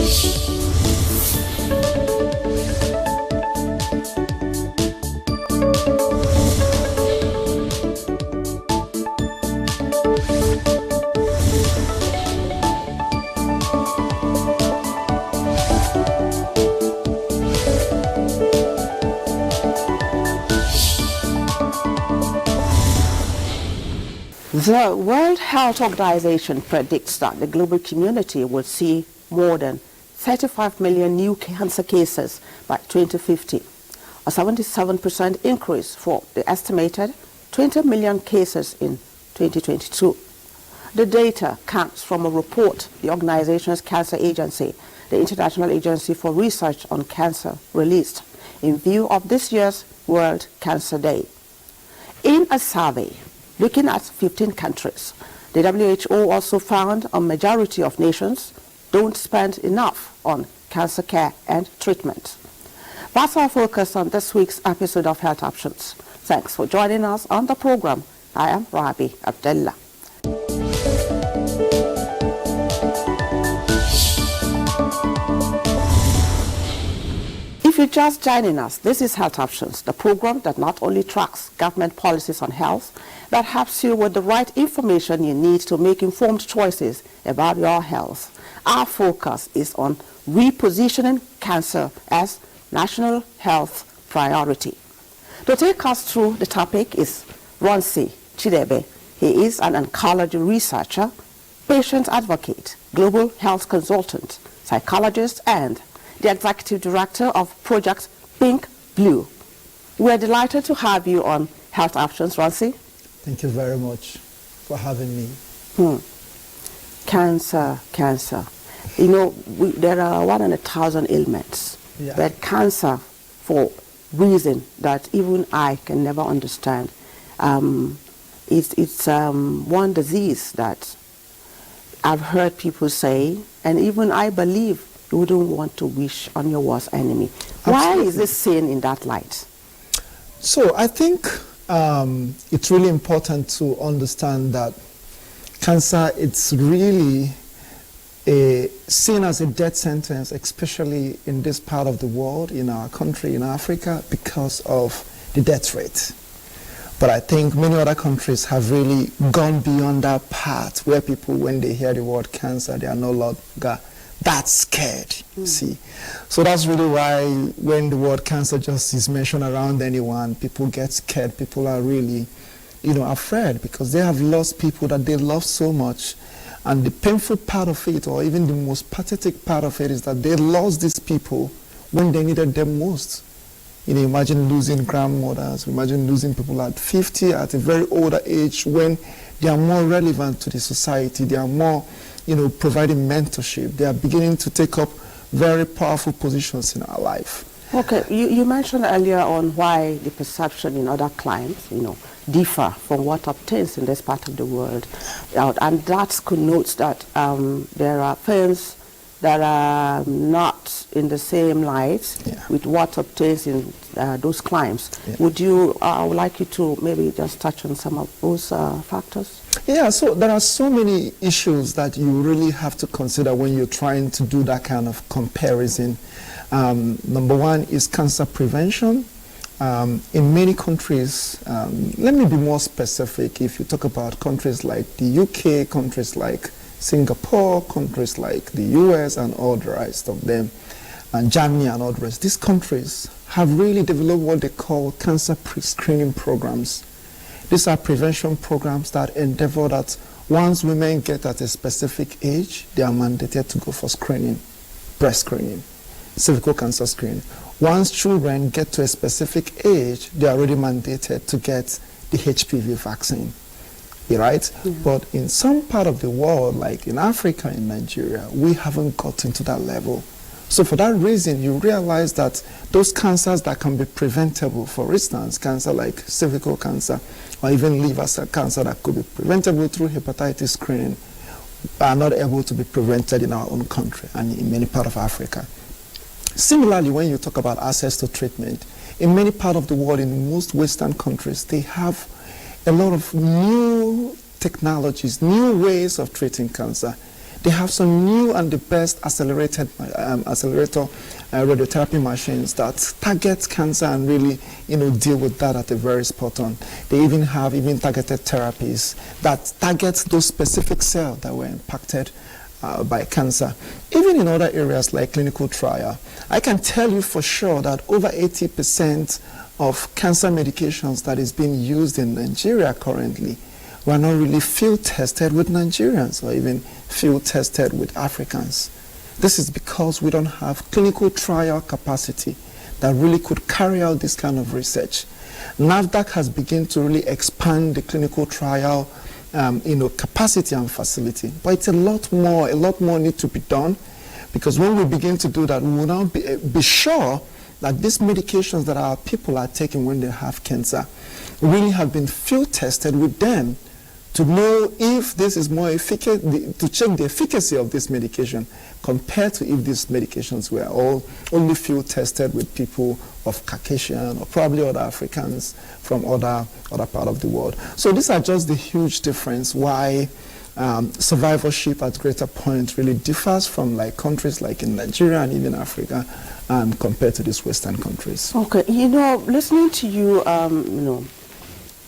The World Health Organization predicts that the global community will see more than 35 million new cancer cases by 2050, a 77% increase from the estimated 20 million cases in 2022. The data comes from a report the organization's cancer agency, the International Agency for Research on Cancer, released in view of this year's World Cancer Day. In a survey looking at 15 countries, the WHO also found a majority of nations don't spend enough on cancer care and treatment. That's our focus on this week's episode of Health Options. Thanks for joining us on the program. I am Rabi Abdullah. If you're just joining us, this is Health Options, the program that not only tracks government policies on health, but helps you with the right information you need to make informed choices about your health. Our focus is on repositioning cancer as national health priority. To take us through the topic is Ronsi Chidebe. He is an oncology researcher, patient advocate, global health consultant, psychologist, and the executive director of Project Pink Blue. We're delighted to have you on Health Options, Ronsi. Thank you very much for having me. Cancer. You know, there are 100,000 ailments, but cancer, for reason that even I can never understand, it's one disease that I've heard people say, and even I believe you wouldn't want to wish on your worst enemy. Absolutely. Why is this seen in that light? So I think it's really important to understand that cancer, it's really seen as a death sentence, especially in this part of the world, in our country, in Africa, because of the death rate. But I think many other countries have really gone beyond that part where people, when they hear the word cancer, they are no longer that scared, see. So that's really why when the word cancer just is mentioned around anyone, people get scared. People are really, afraid because they have lost people that they love so much. And the painful part of it, or even the most pathetic part of it, is that they lost these people when they needed them most. Imagine losing grandmothers, imagine losing people at 50, at a very older age, when they are more relevant to the society, they are more providing mentorship. They are beginning to take up very powerful positions in our life. Okay, you mentioned earlier on why the perception in other climes, differ from what obtains in this part of the world. And that connotes that there are firms that are not in the same light with what obtains in those climes. I would like you to maybe just touch on some of those factors. Yeah, so there are so many issues that you really have to consider when you're trying to do that kind of comparison. Number one is cancer prevention. In many countries, let me be more specific. If you talk about countries like the UK, countries like Singapore, countries like the US and all the rest of them, and Germany and all the rest, these countries have really developed what they call cancer pre-screening programs. These are prevention programs that endeavor that once women get at a specific age, they are mandated to go for screening, breast screening, cervical cancer screening. Once children get to a specific age, they are already mandated to get the HPV vaccine, right? But in some part of the world, like in Africa, in Nigeria, we haven't gotten to that level. So for that reason, you realize that those cancers that can be preventable, for instance, cancer like cervical cancer, or even liver cell cancer that could be preventable through hepatitis screening, are not able to be prevented in our own country and in many parts of Africa. Similarly, when you talk about access to treatment, in many parts of the world, in most Western countries, they have a lot of new technologies, new ways of treating cancer. They have some new and the best accelerator radiotherapy machines that target cancer and really, deal with that at a very spot on. They even have targeted therapies that target those specific cells that were impacted by cancer. Even in other areas like clinical trial, I can tell you for sure that over 80% of cancer medications that is being used in Nigeria currently were not really field tested with Nigerians or even field tested with Africans. This is because we don't have clinical trial capacity that really could carry out this kind of research. NAFDAC has begun to really expand the clinical trial capacity and facility. But it's a lot more need to be done, because when we begin to do that, we will now be sure that these medications that our people are taking when they have cancer really have been field tested with them to know if this is more efficacious, to check the efficacy of this medication compared to if these medications were only field tested with people of Caucasian or probably other Africans from other part of the world. So these are just the huge difference why survivorship at greater point really differs from countries like in Nigeria and even Africa compared to these Western countries. Okay, listening to you,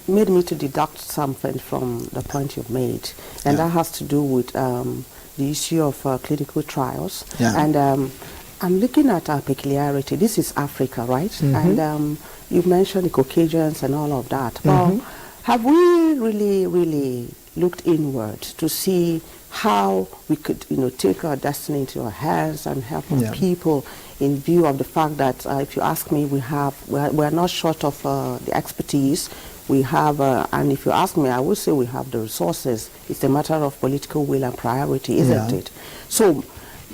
made me to deduct something from the point you've made, and that has to do with the issue of clinical trials. And I'm looking at our peculiarity. This is Africa, right? And you've mentioned the Caucasians and all of that. Well, have we really looked inward to see how we could, take our destiny into our hands and help our people, in view of the fact that, if you ask me, we're not short of the expertise. We have, and if you ask me, I would say we have the resources. It's a matter of political will and priority, isn't it? So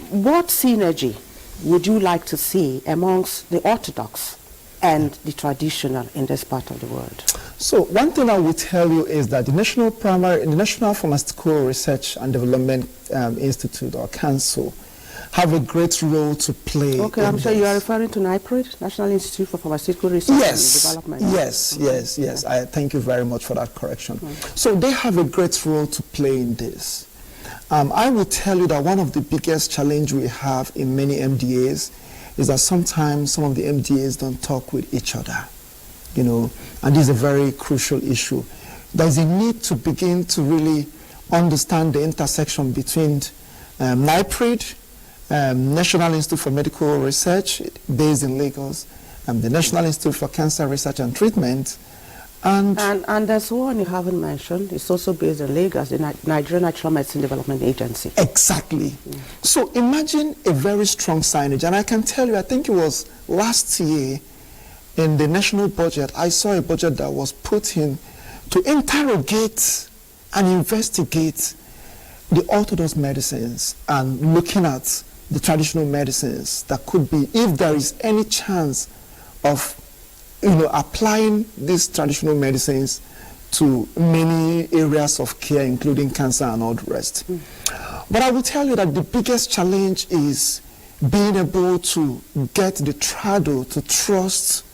what synergy would you like to see amongst the orthodox and the traditional in this part of the world? So one thing I will tell you is that the National Pharmaceutical Research and Development Institute, or Council, have a great role to play. Okay, I'm sure you are referring to NIPRID, National Institute for Pharmaceutical Research and Development. Yes. I thank you very much for that correction. So they have a great role to play in this. I will tell you that one of the biggest challenge we have in many MDAs is that sometimes some of the MDAs don't talk with each other, and this is a very crucial issue. There's a need to begin to really understand the intersection between NIPRID, National Institute for Medical Research, based in Lagos, the National Institute for Cancer Research and Treatment, and there's one you haven't mentioned. It's also based in Lagos, the Nigerian Natural Medicine Development Agency. Exactly. So imagine a very strong signage, and I can tell you, I think it was last year in the national budget, I saw a budget that was put in to interrogate and investigate the orthodox medicines and looking at the traditional medicines that could be, if there is any chance of applying these traditional medicines to many areas of care, including cancer and all the rest. But I will tell you that the biggest challenge is being able to get the trado to trust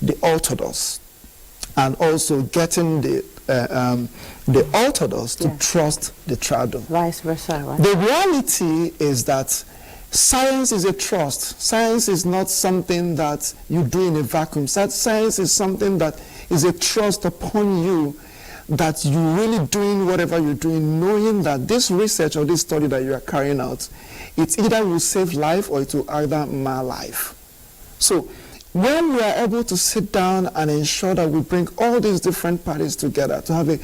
the orthodox, and also getting the orthodox to trust the trado. Vice versa, right? The reality is that science is a trust. Science is not something that you do in a vacuum. Science is something that is a trust upon you, that you're really doing whatever you're doing, knowing that this research or this study that you are carrying out, it either will save life or it will either mar life. So when we are able to sit down and ensure that we bring all these different parties together to have a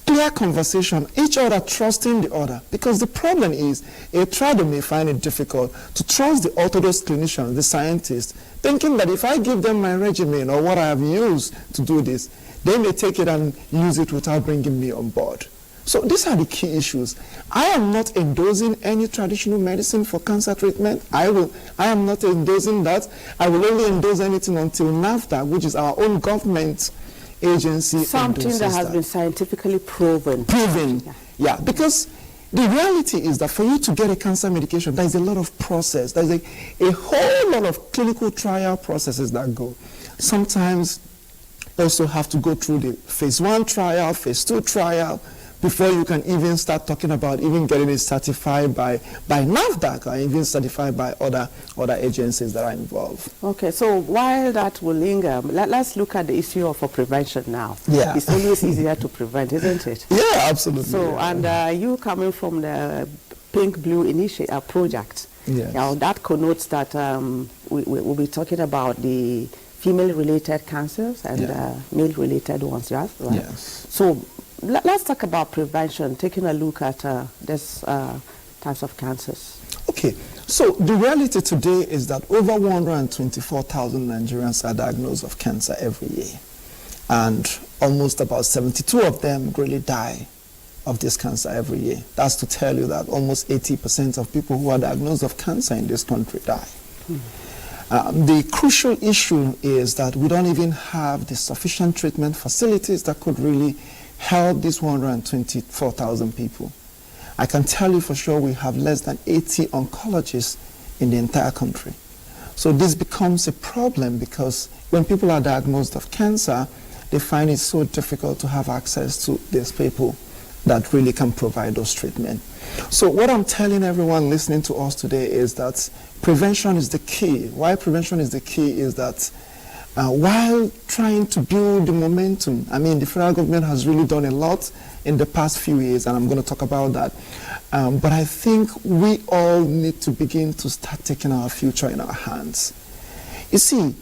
clear conversation, each other trusting the other, because the problem is a trado may find it difficult to trust the orthodox clinician, the scientist, thinking that if I give them my regimen or what I have used to do this, they may take it and use it without bringing me on board. So these are the key issues. I am not endorsing any traditional medicine for cancer treatment. I am not endorsing that. I will only endorse anything until NAFDAC, which is our own government agency. Something that has been scientifically proven. Yeah, because the reality is that for you to get a cancer medication, there is a lot of process. There is a whole lot of clinical trial processes that go. Sometimes also have to go through the phase 1 trial, phase 2 trial, before you can even start talking about even getting it certified by NAFDAC or even certified by other agencies that are involved. Okay, so while that will linger, let's look at the issue of prevention now. Yeah. It's always easier to prevent, isn't it? Yeah, absolutely. So, yeah. and you coming from the Pink Blue Initiative project, yes. Now that connotes that we'll be talking about the female-related cancers and male-related ones, yes? Right? Yes. So let's talk about prevention, taking a look at this types of cancers. Okay, so the reality today is that over 124,000 Nigerians are diagnosed of cancer every year, and almost about 72 of them really die of this cancer every year. That's to tell you that almost 80% of people who are diagnosed of cancer in this country die. The crucial issue is that we don't even have the sufficient treatment facilities that could really help these 124,000 people. I can tell you for sure we have less than 80 oncologists in the entire country. So this becomes a problem because when people are diagnosed of cancer, they find it so difficult to have access to these people that really can provide those treatment. So what I'm telling everyone listening to us today is that prevention is the key. Why prevention is the key is that while trying to build the momentum, I mean, the federal government has really done a lot in the past few years, and I'm going to talk about that. But I think we all need to begin to start taking our future in our hands. You see,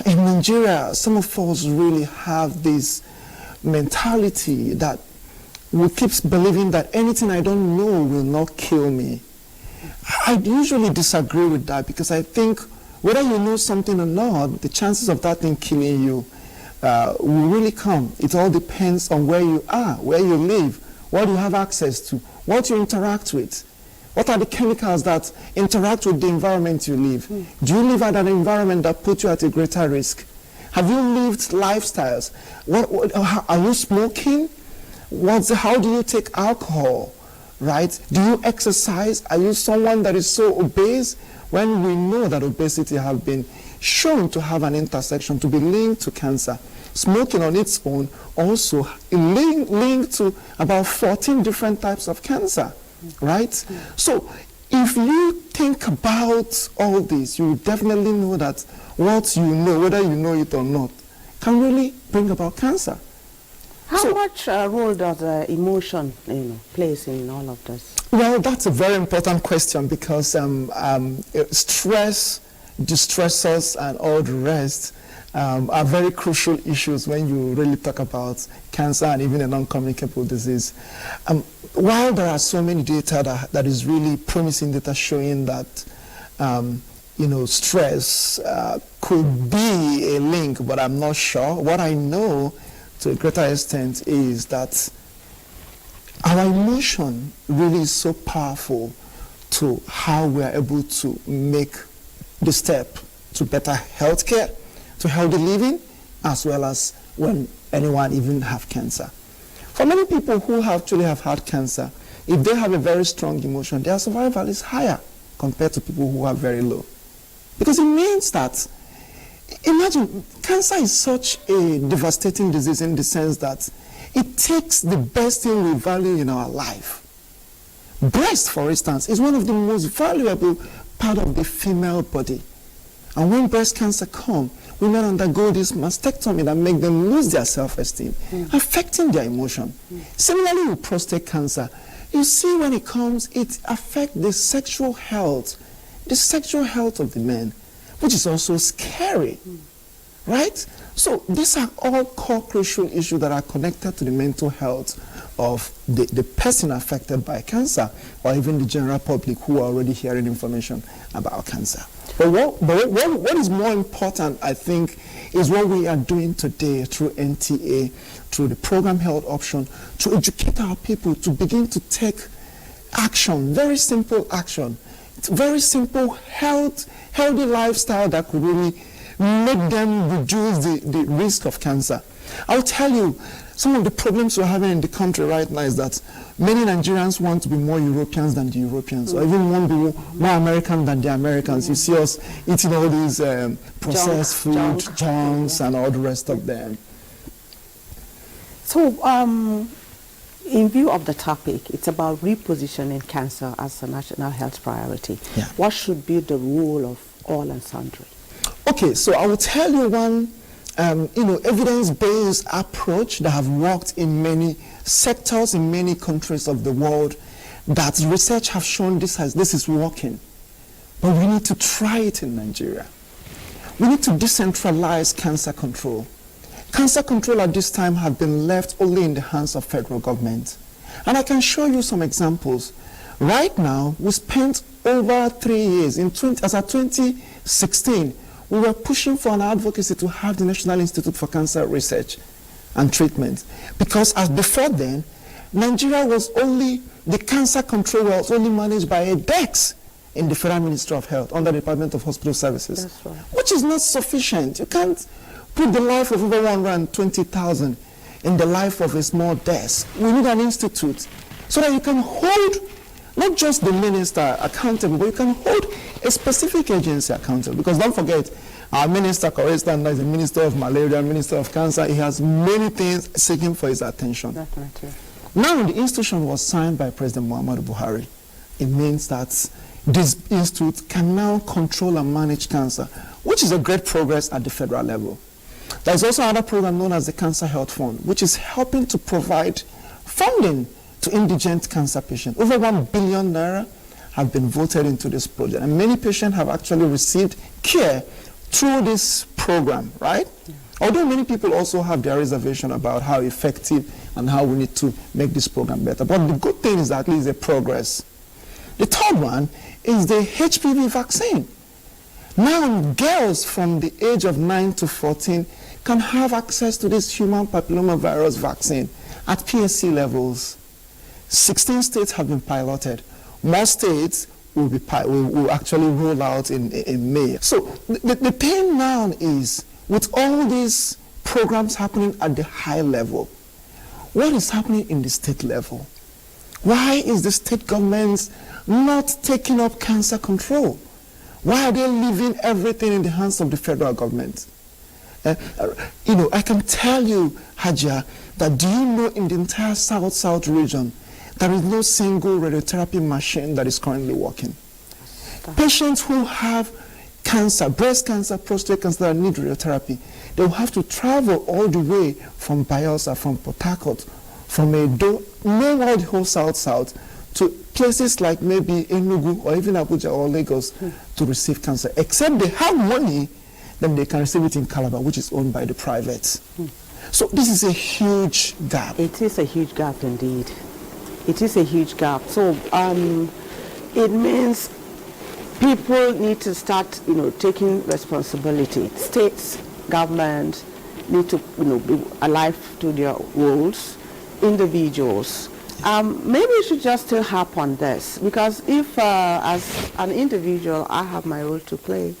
in Nigeria, some of us really have this mentality that we keep believing that anything I don't know will not kill me. I usually disagree with that because I think whether you know something or not, the chances of that thing killing you will really come. It all depends on where you are, where you live, what you have access to, what you interact with. What are the chemicals that interact with the environment you live? Do you live at an environment that puts you at a greater risk? Have you lived lifestyles? Are you smoking? How do you take alcohol, right? Do you exercise? Are you someone that is so obese? When we know that obesity has been shown to have an intersection, to be linked to cancer. Smoking on its own also linked to about 14 different types of cancer, right? So if you think about all this, you will definitely know that what you know, whether you know it or not, can really bring about cancer. How much role does emotion plays in all of this? Well, that's a very important question because stress, distressors, and all the rest are very crucial issues when you really talk about cancer and even a non-communicable disease. While there are so many data that is really promising data showing that stress could be a link, but I'm not sure. What I know to a greater extent is that our emotion really is so powerful to how we are able to make the step to better healthcare, to healthy living, as well as when anyone even have cancer. For many people who actually have had cancer, if they have a very strong emotion, their survival is higher compared to people who are very low. Because it means that, imagine, cancer is such a devastating disease in the sense that it takes the best thing we value in our life. Breast, for instance, is one of the most valuable part of the female body. And when breast cancer comes, women undergo this mastectomy that make them lose their self-esteem, affecting their emotion. Similarly with prostate cancer, you see when it comes, it affects the sexual health of the men, which is also scary, right? So these are all core crucial issues that are connected to the mental health of the person affected by cancer, or even the general public who are already hearing information about cancer. But what is more important, I think, is what we are doing today through NTA, through the program Health Option, to educate our people to begin to take action, very simple action, very simple healthy lifestyle that could really make them reduce the risk of cancer. I'll tell you, some of the problems we're having in the country right now is that many Nigerians want to be more Europeans than the Europeans, or even want to be more American than the Americans. You see us eating all these processed food, junks, and all the rest of them. So in view of the topic, it's about repositioning cancer as a national health priority. Yeah. What should be the role of all and sundry? Okay, so I will tell you one, evidence-based approach that have worked in many sectors in many countries of the world. That research have shown this is working, but we need to try it in Nigeria. We need to decentralize cancer control. Cancer control at this time have been left only in the hands of federal government. And I can show you some examples. Right now, we spent over 3 years, as of 2016, we were pushing for an advocacy to have the National Institute for Cancer Research and Treatment. Because as before then, Nigeria was only, the cancer control was only managed by a DEX in the Federal Ministry of Health under the Department of Hospital Services. That's right. Which is not sufficient. You can't put the life of over 120,000 in the life of a small desk. We need an institute so that you can hold not just the minister accountable, but you can hold a specific agency accountable. Because don't forget, our minister, for instance, is the Minister of Malaria, Minister of Cancer. He has many things seeking for his attention. Definitely. Now the institution was signed by President Muhammadu Buhari. It means that this institute can now control and manage cancer, which is a great progress at the federal level. There's also another program known as the Cancer Health Fund, which is helping to provide funding to indigent cancer patients. Over 1 billion naira have been voted into this project, and many patients have actually received care through this program, right? Yeah. Although many people also have their reservation about how effective and how we need to make this program better. But the good thing is that at least the progress. The third one is the HPV vaccine. Now girls from the age of 9 to 14 can have access to this human papillomavirus vaccine at PSC levels. 16 states have been piloted. More states will actually roll out in May. So the thing now is, with all these programs happening at the high level, what is happening in the state level? Why is the state governments not taking up cancer control? Why are they leaving everything in the hands of the federal government? I can tell you, Hajia, that do you know in the entire South region, there is no single radiotherapy machine that is currently working. Patients who have cancer, breast cancer, prostate cancer that need radiotherapy, they will have to travel all the way from Bayelsa, from Port Harcourt, from Edo, nowhere the whole South, to places like maybe Enugu or even Abuja or Lagos to receive cancer. Except they have money, then they can receive it in Calabar, which is owned by the privates. So this is a huge gap. It is a huge gap indeed. It is a huge gap. So it means people need to start, taking responsibility. States, government need to, be alive to their roles. Individuals. Maybe we should just still harp on this, because if as an individual I have my role to play,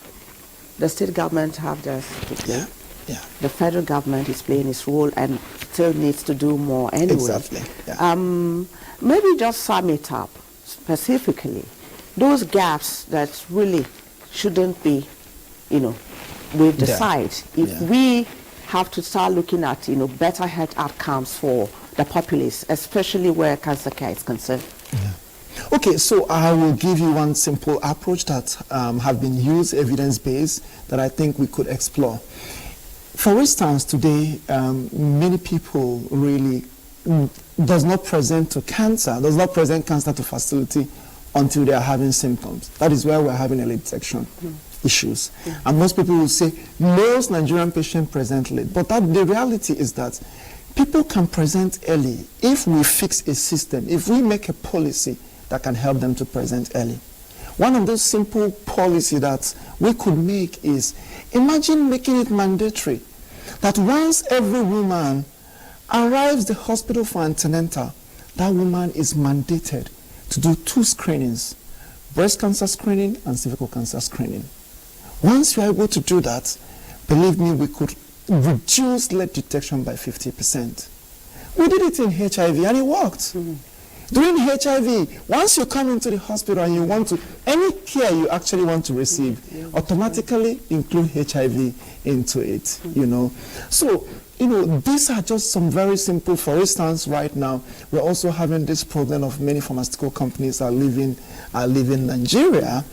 the state government have theirs to play. Yeah. The federal government is playing its role and still needs to do more anyway. Exactly. Yeah. Maybe just sum it up specifically. Those gaps that really shouldn't be, we've decided if we have to start looking at, better health outcomes for the populace, especially where cancer care is concerned. Yeah. Okay, so I will give you one simple approach that have been used, evidence-based, that I think we could explore. For instance, today, many people really does not present cancer to facility until they are having symptoms. That is where we're having early detection issues. Yeah. And most people will say, most Nigerian patients present late. But the reality is that people can present early if we fix a system, if we make a policy that can help them to present early. One of those simple policies that we could make is, imagine making it mandatory that once every woman arrives the hospital for antenatal, that woman is mandated to do 2 screenings, breast cancer screening and cervical cancer screening. Once you're able to do that, believe me, we could reduce late detection by 50%. We did it in HIV and it worked. During HIV, once you come into the hospital and you want to, any care you actually want to receive, automatically include HIV into it, So these are just some very simple. For instance, right now, we're also having this problem of many pharmaceutical companies are leaving Nigeria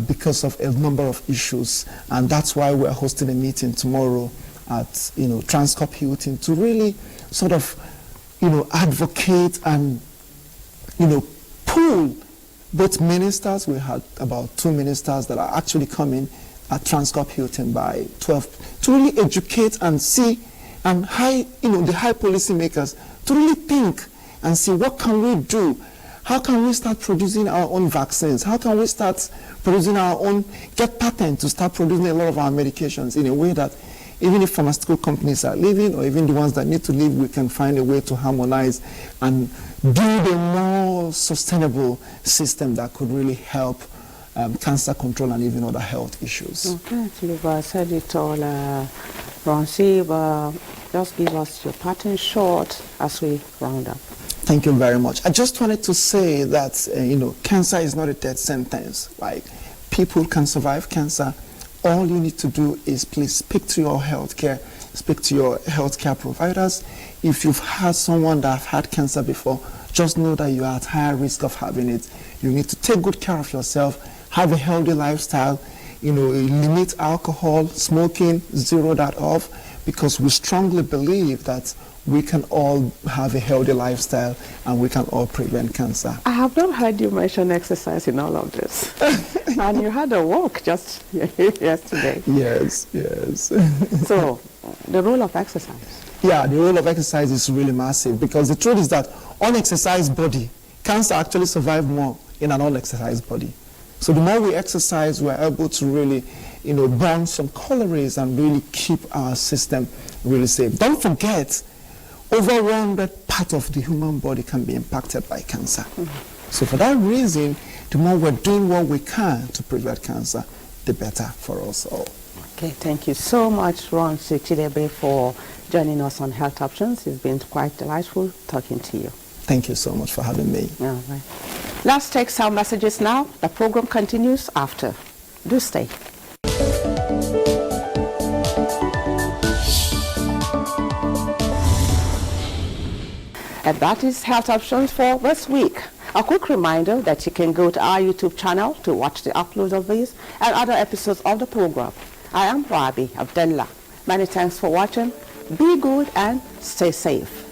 because of a number of issues. And that's why we're hosting a meeting tomorrow at, Transcorp Hilton to really sort of, advocate and, pull both ministers. We had about 2 ministers that are actually coming at Transcorp Hilton by 12 to really educate and see, and the high policymakers to really think and see what can we do. How can we start producing our own vaccines? How can we start producing our own, get patent to start producing a lot of our medications in a way that even if pharmaceutical companies are leaving, or even the ones that need to leave, we can find a way to harmonize and build a more sustainable system that could really help cancer control and even other health issues. Okay, you've said it all, Ronsi, just give us your pattern short as we round up. Thank you very much. I just wanted to say that, cancer is not a death sentence. Like, people can survive cancer. All you need to do is please speak to your healthcare providers. If you've had someone that have had cancer before, just know that you are at higher risk of having it. You need to take good care of yourself, have a healthy lifestyle, limit alcohol, smoking, zero that off, because we strongly believe that we can all have a healthy lifestyle and we can all prevent cancer. I have not heard you mention exercise in all of this. And you had a walk just yesterday. Yes. So, the role of exercise? Yeah, the role of exercise is really massive, because the truth is that unexercised body, cancer actually survives more in an unexercised body. So the more we exercise, we're able to really, burn some calories and really keep our system really safe. Don't forget, over 100 parts of the human body can be impacted by cancer. So for that reason, the more we're doing what we can to prevent cancer, the better for us all. Okay, thank you so much, Ron Chidebe, for joining us on Health Options. It's been quite delightful talking to you. Thank you so much for having me. All right. Let's take some messages now. The program continues after. Do stay. And that is Health Options for this week. A quick reminder that you can go to our YouTube channel to watch the upload of these and other episodes of the program. I am Rabi Abdullah. Many thanks for watching. Be good and stay safe.